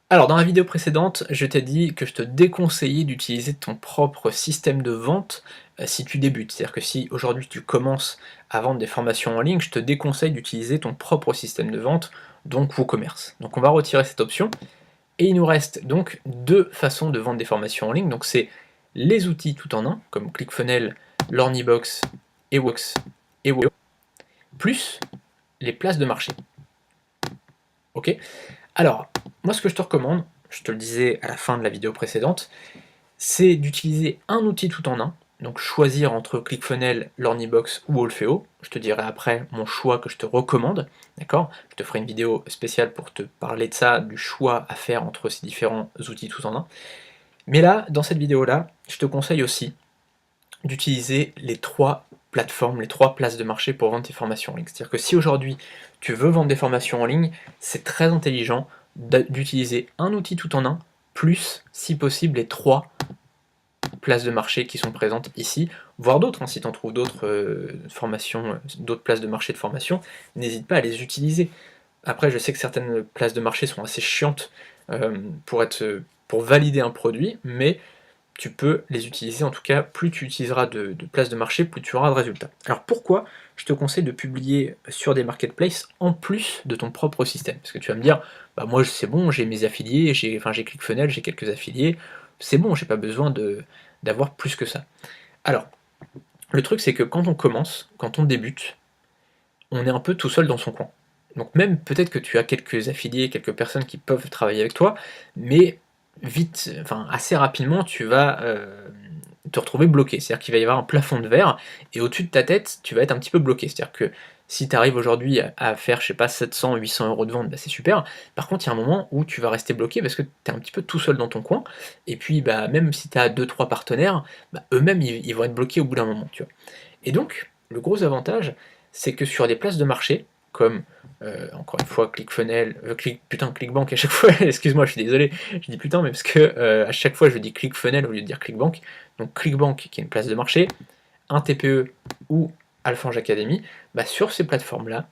Alors, dans la vidéo précédente, je t'ai dit que je te déconseillais d'utiliser ton propre système de vente si tu débutes. C'est-à-dire que si aujourd'hui tu commences à vendre des formations en ligne, je te déconseille d'utiliser ton propre système de vente, donc WooCommerce. Donc on va retirer cette option, et il nous reste donc deux façons de vendre des formations en ligne. Donc c'est les outils tout en un, comme ClickFunnels, Learnybox, Ewox et Woo, plus les places de marché. Ok? Alors, moi ce que je te recommande, je te le disais à la fin de la vidéo précédente, c'est d'utiliser un outil tout en un, donc choisir entre ClickFunnels, Learnybox ou Olfeo. Je te dirai après mon choix que je te recommande, d'accord? Je te ferai une vidéo spéciale pour te parler de ça, du choix à faire entre ces différents outils tout en un. Mais là, dans cette vidéo-là, je te conseille aussi d'utiliser les trois plateformes, les trois places de marché pour vendre tes formations en ligne. C'est-à-dire que si aujourd'hui tu veux vendre des formations en ligne, c'est très intelligent d'utiliser un outil tout en un, plus, si possible, les trois places de marché qui sont présentes ici, voire d'autres, hein, si tu en trouves d'autres formations, d'autres places de marché de formation, n'hésite pas à les utiliser. Après, je sais que certaines places de marché sont assez chiantes pour valider un produit, mais tu peux les utiliser, en tout cas, plus tu utiliseras de places de marché, plus tu auras de résultats. Alors pourquoi je te conseille de publier sur des marketplaces en plus de ton propre système? Parce que tu vas me dire, bah moi c'est bon, j'ai mes affiliés, j'ai ClickFunnels, j'ai quelques affiliés, c'est bon, j'ai pas besoin d'avoir plus que ça. Alors, le truc c'est que quand on commence, quand on débute, on est un peu tout seul dans son coin. Donc même peut-être que tu as quelques affiliés, quelques personnes qui peuvent travailler avec toi, mais vite, enfin assez rapidement, tu vas te retrouver bloqué. C'est-à-dire qu'il va y avoir un plafond de verre, et au-dessus de ta tête, tu vas être un petit peu bloqué. C'est-à-dire que si tu arrives aujourd'hui à faire, je sais pas, 700, 800 euros de vente, bah c'est super. Par contre, il y a un moment où tu vas rester bloqué parce que tu es un petit peu tout seul dans ton coin, et puis bah, même si tu as 2-3 partenaires, bah, eux-mêmes, ils vont être bloqués au bout d'un moment. Tu vois. Et donc, le gros avantage, c'est que sur des places de marché, comme encore une fois ClickBank à chaque fois, excuse-moi, je suis désolé, je dis putain, mais parce que à chaque fois je dis ClickFunnels au lieu de dire ClickBank. Donc ClickBank qui est une place de marché, un TPE ou Alphonse Academy, bah sur ces plateformes-là,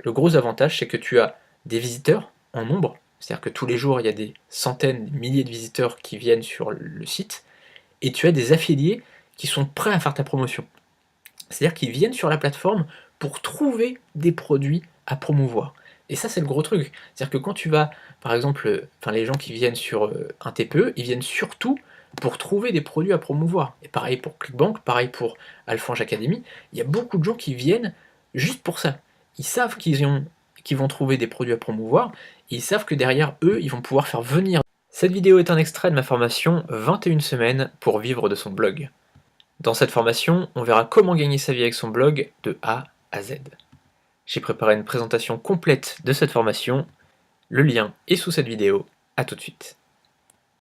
le gros avantage c'est que tu as des visiteurs en nombre, c'est-à-dire que tous les jours il y a des centaines, des milliers de visiteurs qui viennent sur le site, et tu as des affiliés qui sont prêts à faire ta promotion. C'est-à-dire qu'ils viennent sur la plateforme pour trouver des produits à promouvoir. Et ça, c'est le gros truc. C'est-à-dire que quand tu vas, par exemple, les gens qui viennent sur un TPE, ils viennent surtout pour trouver des produits à promouvoir. Et pareil pour ClickBank, pareil pour Alphonse Academy, il y a beaucoup de gens qui viennent juste pour ça. Ils savent qu'ils vont trouver des produits à promouvoir, et ils savent que derrière eux, ils vont pouvoir faire venir. Cette vidéo est un extrait de ma formation 21 semaines pour vivre de son blog. Dans cette formation, on verra comment gagner sa vie avec son blog de A à Z. J'ai préparé une présentation complète de cette formation, le lien est sous cette vidéo, à tout de suite.